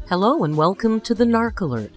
Hello and welcome to the Narc Alert,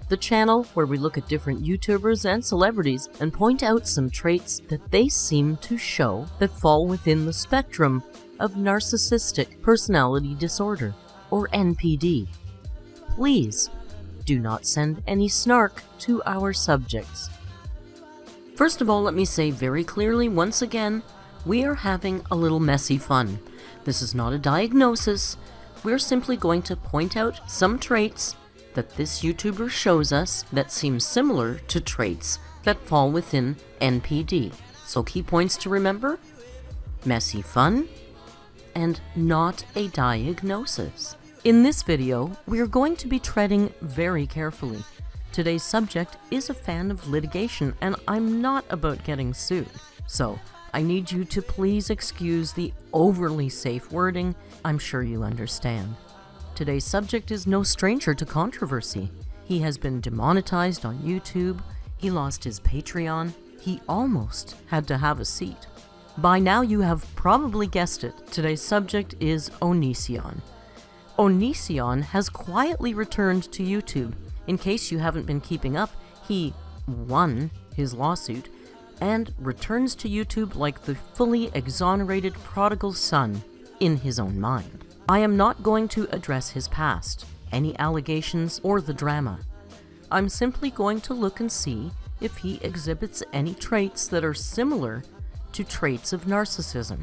the channel where we look at different YouTubers and celebrities and point out some traits that they seem to show that fall within the spectrum of Narcissistic Personality Disorder, or NPD. Please do not send any snark to our subjects. First of all, let me say very clearly once again, we are having a little messy fun. This is not a diagnosis. We're simply going to point out some traits that this YouTuber shows us that seem similar to traits that fall within NPD. So key points to remember: messy fun and not a diagnosis. In this video, we are going to be treading very carefully. Today's subject is a fan of litigation, and I'm not about getting sued. So I need you to please excuse the overly safe wording. I'm sure you understand. Today's subject is no stranger to controversy. He has been demonetized on YouTube. He lost his Patreon. He almost had to have a seat. By now you have probably guessed it. Today's subject is Onision. Onision has quietly returned to YouTube. In case you haven't been keeping up, he won his lawsuit and returns to YouTube like the fully exonerated prodigal son in his own mind. I am not going to address his past, any allegations, or the drama. I'm simply going to look and see if he exhibits any traits that are similar to traits of narcissism.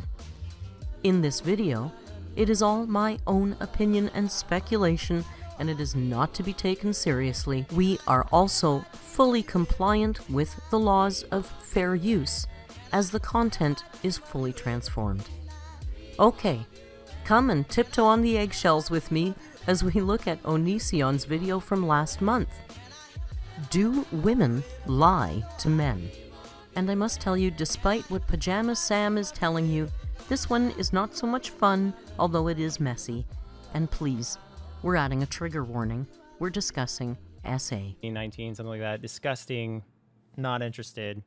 In this video, it is all my own opinion and speculation, and it is not to be taken seriously. We are also fully compliant with the laws of fair use, as the content is fully transformed. Okay, come and tiptoe on the eggshells with me as we look at Onision's video from last month. Do women lie to men? And I must tell you, despite what Pajama Sam is telling you, this one is not so much fun, although it is messy. And please, we're adding a trigger warning. We're discussing SA. 19, something like that. Disgusting, not interested.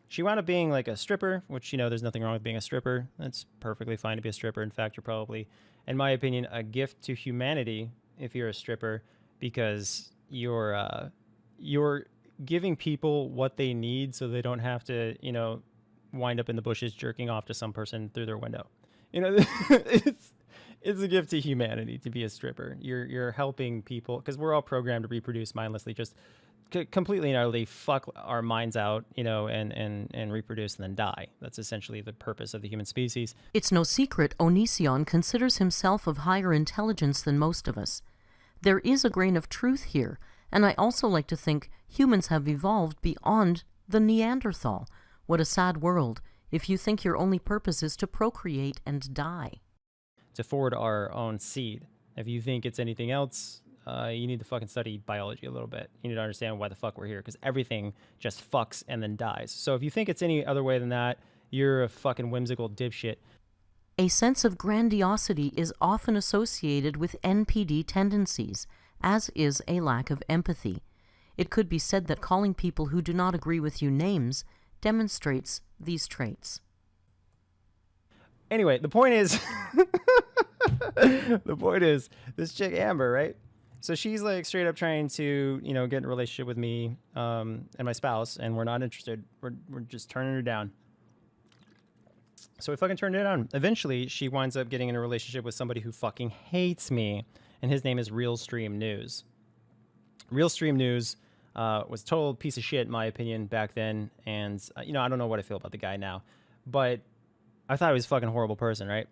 She wound up being like a stripper, which, you know, there's nothing wrong with being a stripper. That's perfectly fine to be a stripper. In fact, you're probably, in my opinion, a gift to humanity if you're a stripper, because you're giving people what they need so they don't have to, you know, wind up in the bushes jerking off to some person through their window. You know, it's a gift to humanity to be a stripper. You're helping people, because we're all programmed to reproduce mindlessly, just completely and utterly fuck our minds out, you know, and reproduce and then die. That's essentially the purpose of the human species. It's no secret Onision considers himself of higher intelligence than most of us. There is a grain of truth here, and I also like to think humans have evolved beyond the Neanderthal. What a sad world if you think your only purpose is to procreate and die. To forward our own seed. If you think it's anything else, you need to fucking study biology a little bit. You need to understand why the fuck we're here, because everything just fucks and then dies. So if you think it's any other way than that, you're a fucking whimsical dipshit. A sense of grandiosity is often associated with NPD tendencies, as is a lack of empathy. It could be said that calling people who do not agree with you names demonstrates these traits. Anyway, the point is, this chick Amber, right? So she's like straight up trying to, you know, get in a relationship with me and my spouse, and we're not interested. We're just turning her down. So we fucking turned it down. Eventually, she winds up getting in a relationship with somebody who fucking hates me, and his name is Realstream News. Realstream News was a total piece of shit in my opinion back then, and you know, I don't know what I feel about the guy now, but I thought he was a fucking horrible person, right?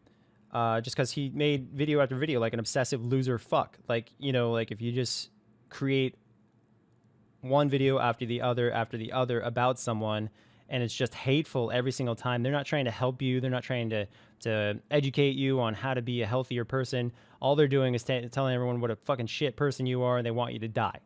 Just because he made video after video like an obsessive loser fuck. Like, you know, like if you just create one video after the other about someone, and it's just hateful every single time. They're not trying to help you. They're not trying to educate you on how to be a healthier person. All they're doing is telling everyone what a fucking shit person you are, and they want you to die.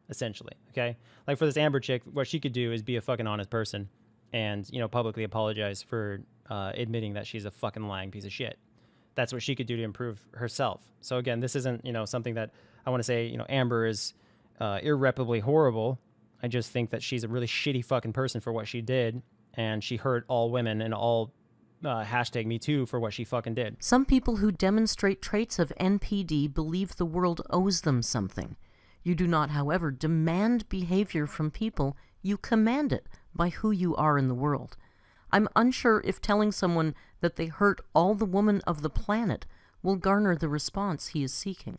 Essentially, okay? Like for this Amber chick, what she could do is be a fucking honest person and, you know, publicly apologize for admitting that she's a fucking lying piece of shit. That's what she could do to improve herself. So again, this isn't, you know, something that I want to say, you know, Amber is irreparably horrible. I just think that she's a really shitty fucking person for what she did, and she hurt all women and all hashtag me too for what she fucking did. Some people who demonstrate traits of NPD believe the world owes them something. You do not, however, demand behavior from people, you command it by who you are in the world. I'm unsure if telling someone that they hurt all the women of the planet will garner the response he is seeking.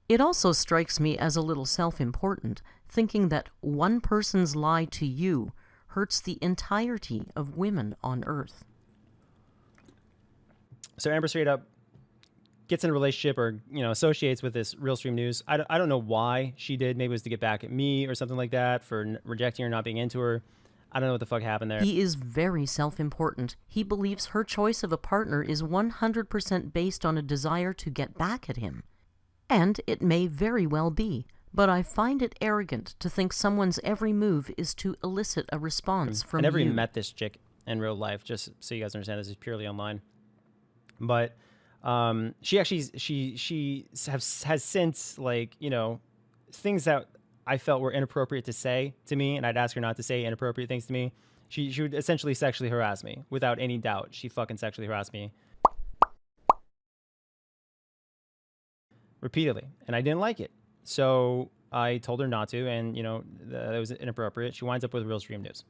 It also strikes me as a little self-important, thinking that one person's lie to you hurts the entirety of women on Earth. So Amber straight up gets in a relationship or, associates with this Realstream News. I don't know why she did. Maybe it was to get back at me or something like that for rejecting her, not being into her. I don't know what the fuck happened there. He is very self-important. He believes her choice of a partner is 100% based on a desire to get back at him. And it may very well be, but I find it arrogant to think someone's every move is to elicit a response from you. I never even met this chick in real life, just so you guys understand, this is purely online. But she actually, she has since, like, things that I felt were inappropriate to say to me, and I'd ask her not to say inappropriate things to me. She would essentially sexually harass me, without any doubt. She fucking sexually harassed me repeatedly, and I didn't like it. So I told her not to, and, that was inappropriate. She winds up with Realstream News.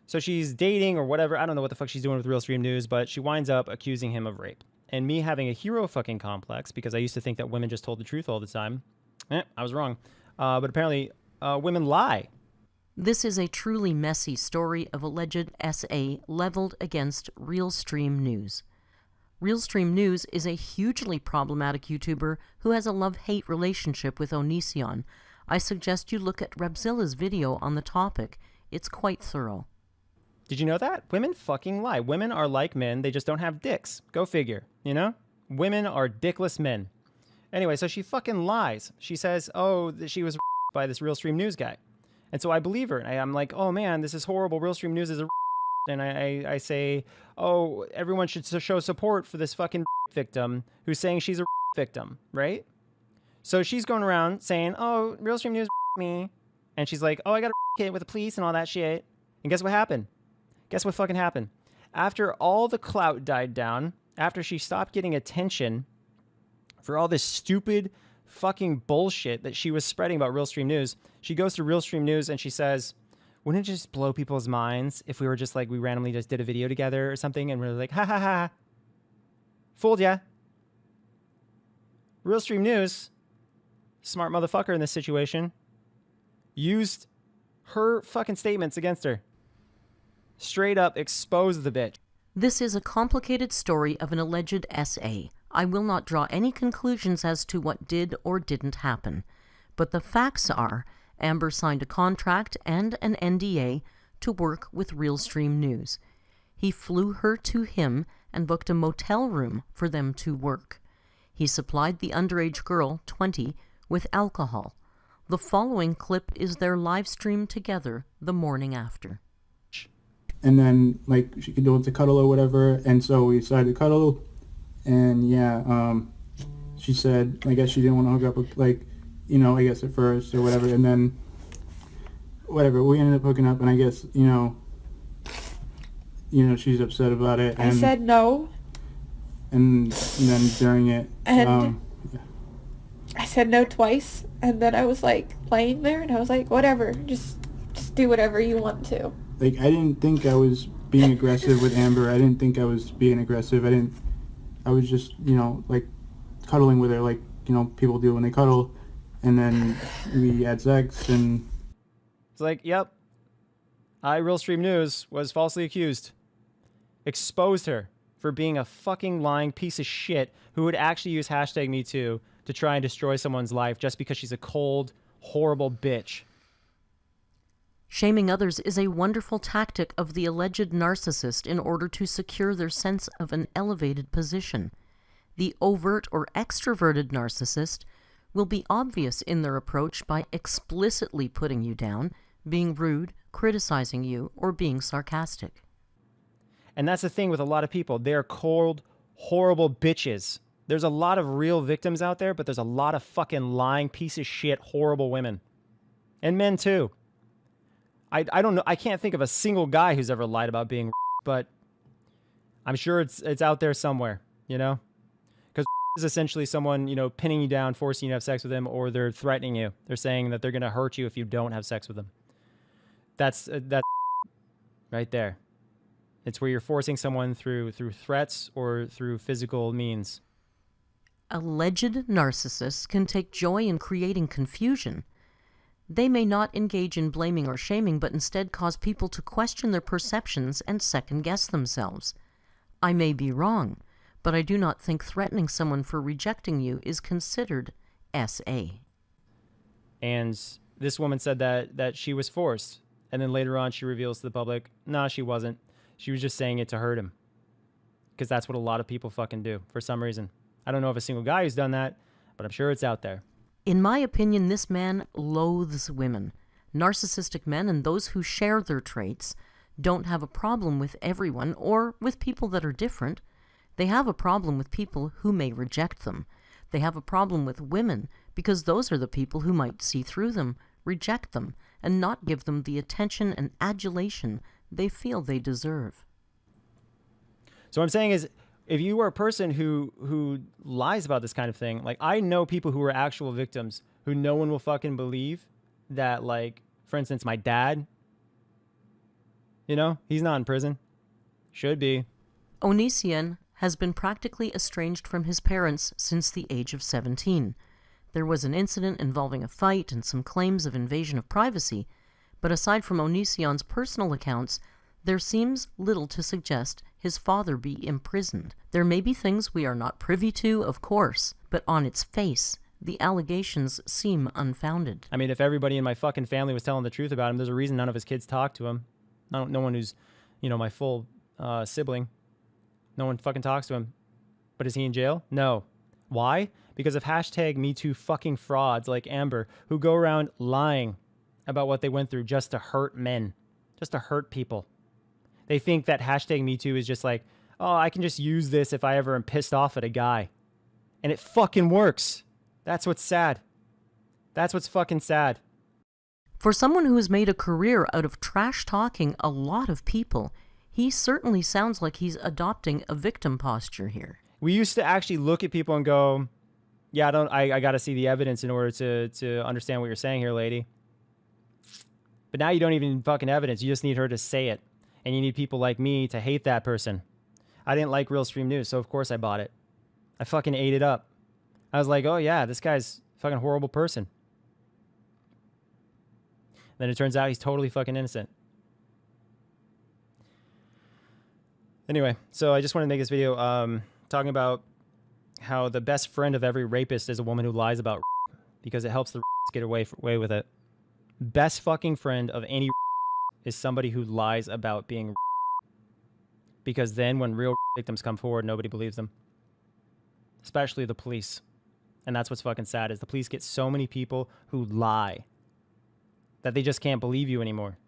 So she's dating or whatever. I don't know what the fuck she's doing with Realstream News, but she winds up accusing him of rape. And me having a hero fucking complex, because I used to think that women just told the truth all the time. I was wrong. But apparently, women lie. This is a truly messy story of alleged SA leveled against Realstream News. Realstream News is a hugely problematic YouTuber who has a love-hate relationship with Onision. I suggest you look at Rebzilla's video on the topic. It's quite thorough. Did you know that? Women fucking lie. Women are like men, they just don't have dicks. Go figure, Women are dickless men. Anyway, so she fucking lies. She says, that she was by this Realstream News guy. And so I believe her. And I'm like, oh man, this is horrible. Realstream News is a and I say, oh, everyone should show support for this fucking victim who's saying she's a victim, right? So she's going around saying, oh, Realstream News me. And she's like, oh, I got a hit with the police and all that shit. And guess what happened? Guess what fucking happened? After all the clout died down, after she stopped getting attention for all this stupid fucking bullshit that she was spreading about Realstream News, she goes to Realstream News and she says, wouldn't it just blow people's minds if we were just like, we randomly just did a video together or something and we're like, ha ha ha, fooled ya. Realstream News, smart motherfucker in this situation, used her fucking statements against her. Straight up exposed the bitch. This is a complicated story of an alleged SA. I will not draw any conclusions as to what did or didn't happen. But the facts are, Amber signed a contract and an NDA to work with Realstream News. He flew her to him and booked a motel room for them to work. He supplied the underage girl, 20, with alcohol. The following clip is their live stream together the morning after. And then, like, she could do it to cuddle or whatever, and so we decided to cuddle, and yeah, she said, I guess she didn't want to hook up with, like, I guess at first or whatever, and then whatever, we ended up hooking up, and I guess, she's upset about it. And, I said no. And then during it, and I said no twice, and then I was like laying there, and I was like, whatever, just do whatever you want to. Like, I didn't think I was being aggressive with Amber. I didn't think I was being aggressive. I was just, like, cuddling with her like, people do when they cuddle. And then we had sex, and it's like, yep, Realstream News was falsely accused. Exposed her for being a fucking lying piece of shit who would actually use hashtag #MeToo to try and destroy someone's life just because she's a cold, horrible bitch. Shaming others is a wonderful tactic of the alleged narcissist in order to secure their sense of an elevated position. The overt or extroverted narcissist will be obvious in their approach by explicitly putting you down, being rude, criticizing you, or being sarcastic. And that's the thing with a lot of people. They're cold, horrible bitches. There's a lot of real victims out there, but there's a lot of fucking lying piece of shit, horrible women. And men too. I don't know. I can't think of a single guy who's ever lied about being, but I'm sure it's out there somewhere, you know? Because is essentially someone, you know, pinning you down, forcing you to have sex with them, or they're threatening you. They're saying that they're going to hurt you if you don't have sex with them. That's right there. It's where you're forcing someone through threats or through physical means. Alleged narcissists can take joy in creating confusion. They may not engage in blaming or shaming, but instead cause people to question their perceptions and second-guess themselves. I may be wrong, but I do not think threatening someone for rejecting you is considered SA. And this woman said that she was forced. And then later on, she reveals to the public, no, she wasn't. She was just saying it to hurt him. Because that's what a lot of people fucking do for some reason. I don't know of a single guy who's done that, but I'm sure it's out there. In my opinion, this man loathes women. Narcissistic men and those who share their traits don't have a problem with everyone or with people that are different. They have a problem with people who may reject them. They have a problem with women because those are the people who might see through them, reject them, and not give them the attention and adulation they feel they deserve. So what I'm saying is, if you are a person who lies about this kind of thing, like I know people who are actual victims who no one will fucking believe that, like, for instance, my dad, you know, he's not in prison. Should be. Onision has been practically estranged from his parents since the age of 17. There was an incident involving a fight and some claims of invasion of privacy, but aside from Onision's personal accounts, there seems little to suggest his father be imprisoned. There may be things we are not privy to, of course, but on its face, the allegations seem unfounded. I mean, if everybody in my fucking family was telling the truth about him, there's a reason none of his kids talk to him. No one who's, you know, my full sibling. No one fucking talks to him. But is he in jail? No. Why? Because of hashtag MeToo fucking frauds like Amber who go around lying about what they went through just to hurt men, just to hurt people. They think that hashtag MeToo is just like, oh, I can just use this if I ever am pissed off at a guy. And it fucking works. That's what's sad. That's what's fucking sad. For someone who has made a career out of trash-talking a lot of people, he certainly sounds like he's adopting a victim posture here. We used to actually look at people and go, yeah, I got to see the evidence in order to understand what you're saying here, lady. But now you don't even need fucking evidence. You just need her to say it. And you need people like me to hate that person. I didn't like Real Stream News, so of course I bought it. I fucking ate it up. I was like, oh yeah, this guy's a fucking horrible person. Then it turns out he's totally fucking innocent. Anyway, so I just want to make this video talking about how the best friend of every rapist is a woman who lies about because it helps the get away with it. Best fucking friend of any is somebody who lies about being because then when real victims come forward, nobody believes them. Especially the police. And that's what's fucking sad is the police get so many people who lie that they just can't believe you anymore.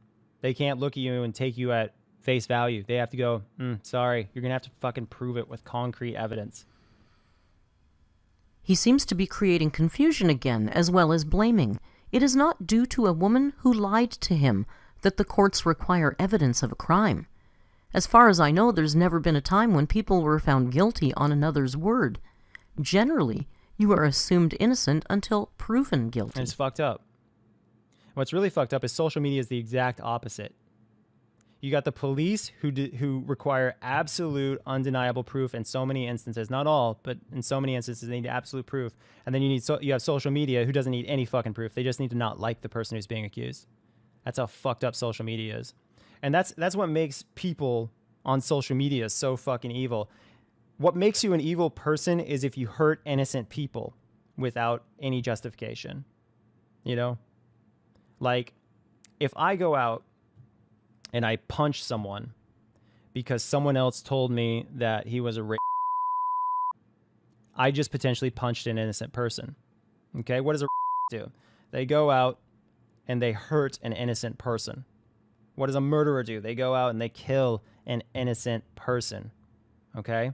They can't look at you and take you at face value. They have to go, sorry, you're going to have to fucking prove it with concrete evidence. He seems to be creating confusion again, as well as blaming. It is not due to a woman who lied to him that the courts require evidence of a crime. As far as I know, there's never been a time when people were found guilty on another's word. Generally, you are assumed innocent until proven guilty. And it's fucked up. What's really fucked up is social media is the exact opposite. You got the police who require absolute, undeniable proof in so many instances. Not all, but in so many instances, they need absolute proof. And then you have social media who doesn't need any fucking proof. They just need to not like the person who's being accused. That's how fucked up social media is. And that's what makes people on social media so fucking evil. What makes you an evil person is if you hurt innocent people without any justification. You know? Like, if I go out and I punch someone because someone else told me that he was a rapist, I just potentially punched an innocent person. Okay? What does a do? They go out and they hurt an innocent person. What does a murderer do? They go out and they kill an innocent person. Okay?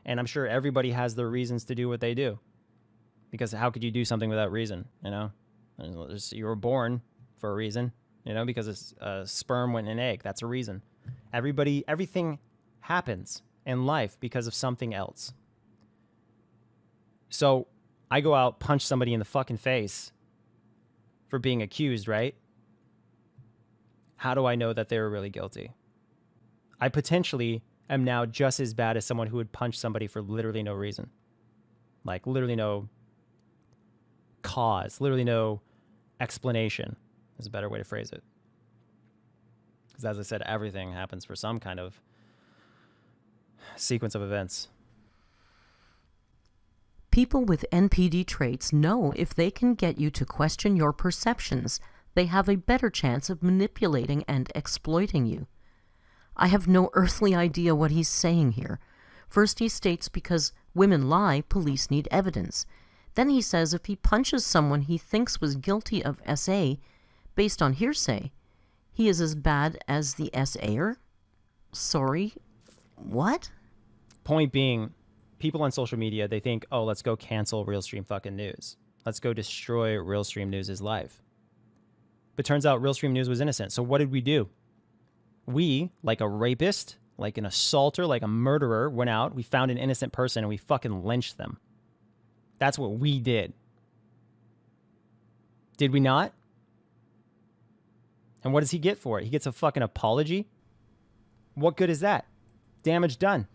And I'm sure everybody has their reasons to do what they do. Because how could you do something without reason, you know? You were born for a reason. you know, because a sperm went in an egg. That's a reason. Everything happens in life because of something else. So I go out, punch somebody in the fucking face for being accused, right? How do I know that they were really guilty? I potentially am now just as bad as someone who would punch somebody for literally no reason. Like literally no cause, literally no explanation is a better way to phrase it. Because as I said, everything happens for some kind of sequence of events. People with NPD traits know if they can get you to question your perceptions, they have a better chance of manipulating and exploiting you. I have no earthly idea what he's saying here. First he states because women lie, police need evidence. Then he says if he punches someone he thinks was guilty of SA, based on hearsay, he is as bad as the SA'er? Sorry, what? Point being, people on social media, they think, oh, let's go cancel Realstream fucking news. Let's go destroy Realstream News' life. But turns out Realstream News was innocent. So what did we do? We, like a rapist, like an assaulter, like a murderer, went out, we found an innocent person, and we fucking lynched them. That's what we did. Did we not? And what does he get for it? He gets a fucking apology? What good is that? Damage done.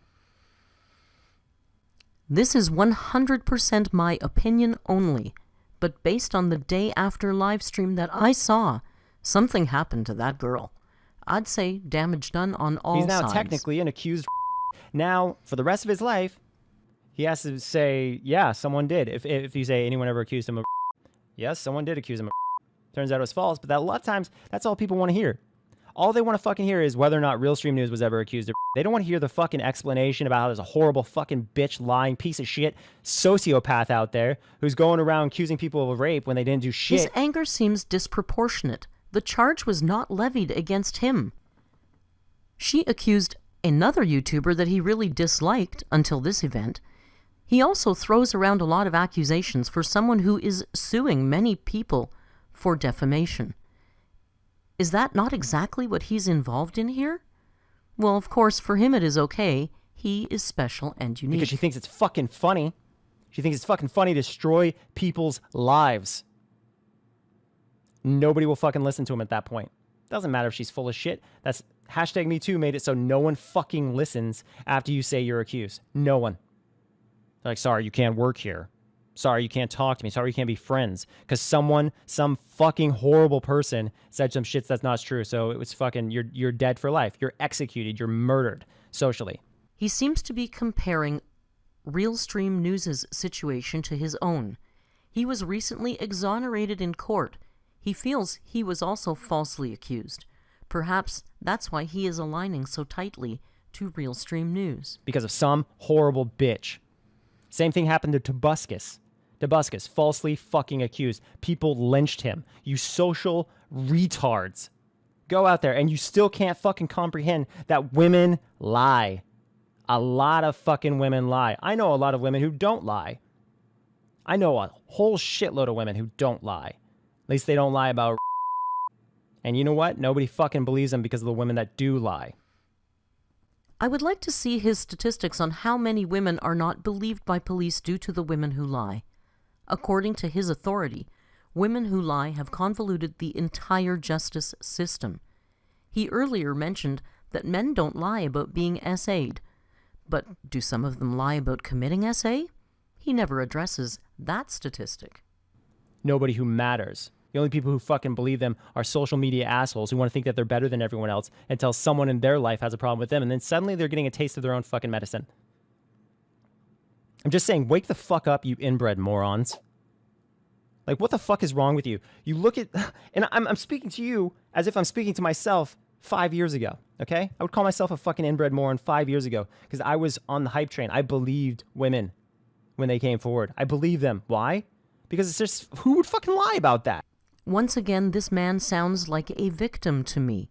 This is 100% my opinion only, but based on the day after live stream that I saw, something happened to that girl. I'd say damage done on all sides. He's now technically an accused. Now, for the rest of his life, he has to say, yeah, someone did. If you say anyone ever accused him of yes, someone did accuse him of turns out it was false, but that a lot of times, that's all people want to hear. All they want to fucking hear is whether or not Realstream News was ever accused of. They don't want to hear the fucking explanation about how there's a horrible fucking bitch, lying piece of shit sociopath out there who's going around accusing people of rape when they didn't do shit. His anger seems disproportionate. The charge was not levied against him. She accused another YouTuber that he really disliked until this event. He also throws around a lot of accusations for someone who is suing many people for defamation. Is that not exactly what he's involved in here? Well, of course, for him it is okay. He is special and unique. Because she thinks it's fucking funny. She thinks it's fucking funny to destroy people's lives. Nobody will fucking listen to him at that point. Doesn't matter if she's full of shit. That's hashtag Me Too made it so no one fucking listens after you say you're accused. No one. They're like, sorry, you can't work here. Sorry, you can't talk to me. Sorry, you can't be friends. Because some fucking horrible person said some shit that's not true. So it was fucking, you're dead for life. You're executed. You're murdered socially. He seems to be comparing Realstream News' situation to his own. He was recently exonerated in court. He feels he was also falsely accused. Perhaps that's why he is aligning so tightly to Realstream News. Because of some horrible bitch. Same thing happened to Tobuscus. Tobuscus, falsely fucking accused. People lynched him. You social retards. Go out there and you still can't fucking comprehend that women lie. A lot of fucking women lie. I know a lot of women who don't lie. I know a whole shitload of women who don't lie. At least they don't lie about. And you know what? Nobody fucking believes them because of the women that do lie. I would like to see his statistics on how many women are not believed by police due to the women who lie. According to his authority, women who lie have convoluted the entire justice system. He earlier mentioned that men don't lie about being SA'd. But do some of them lie about committing SA? He never addresses that statistic. Nobody who matters. The only people who fucking believe them are social media assholes who want to think that they're better than everyone else until someone in their life has a problem with them, and then suddenly they're getting a taste of their own fucking medicine. I'm just saying, wake the fuck up, you inbred morons. Like, what the fuck is wrong with you? You look at... And I'm speaking to you as if I'm speaking to myself 5 years ago, okay? I would call myself a fucking inbred moron 5 years ago because I was on the hype train. I believed women when they came forward. I believed them. Why? Because it's just... Who would fucking lie about that? Once again, this man sounds like a victim to me.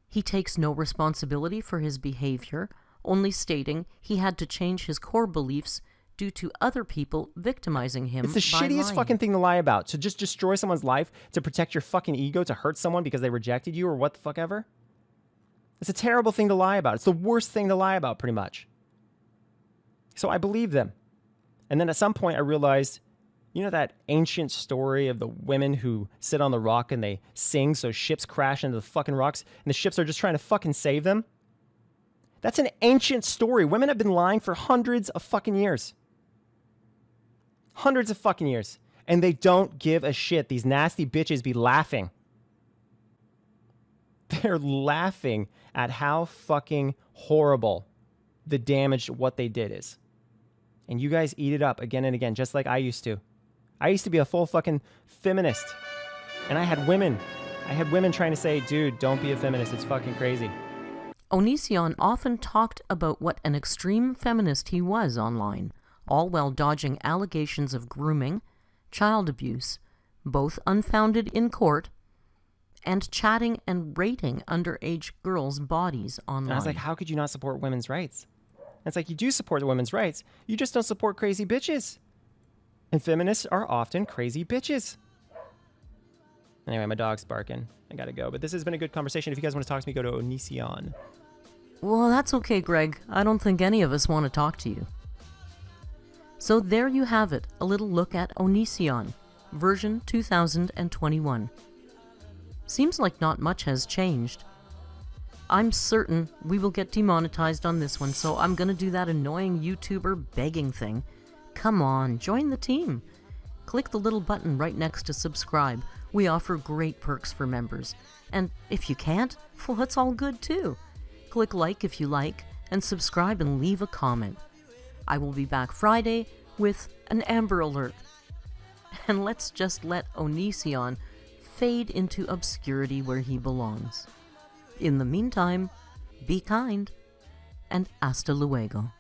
He takes no responsibility for his behavior, only stating he had to change his core beliefs due to other people victimizing him. It's the by shittiest lying. fucking thing to lie about. To just destroy someone's life, to protect your fucking ego, to hurt someone because they rejected you or what the fuck ever. It's a terrible thing to lie about. It's the worst thing to lie about, pretty much. So I believed them. And then at some point I realized, you know that ancient story of the women who sit on the rock and they sing so ships crash into the fucking rocks and the ships are just trying to fucking save them? That's an ancient story. Women have been lying for hundreds of fucking years. Hundreds of fucking years. And they don't give a shit. These nasty bitches be laughing. They're laughing at how fucking horrible the damage what they did is. And you guys eat it up again and again, just like I used to. I used to be a full fucking feminist. And I had women trying to say, dude, don't be a feminist. It's fucking crazy. Onision often talked about what an extreme feminist he was online, all while dodging allegations of grooming, child abuse, both unfounded in court, and chatting and rating underage girls' bodies online. And I was like, how could you not support women's rights? And it's like, you do support the women's rights. You just don't support crazy bitches. And feminists are often crazy bitches. Anyway, my dog's barking. I gotta go. But this has been a good conversation. If you guys want to talk to me, go to Onision. Well, that's okay, Greg. I don't think any of us want to talk to you. So there you have it, a little look at Onision, version 2021. Seems like not much has changed. I'm certain we will get demonetized on this one, so I'm gonna do that annoying YouTuber begging thing. Come on, join the team. Click the little button right next to subscribe. We offer great perks for members. And if you can't, well, it's all good too. Click like if you like, and subscribe and leave a comment. I will be back Friday with an Amber Alert. And let's just let Onision fade into obscurity where he belongs. In the meantime, be kind, and hasta luego.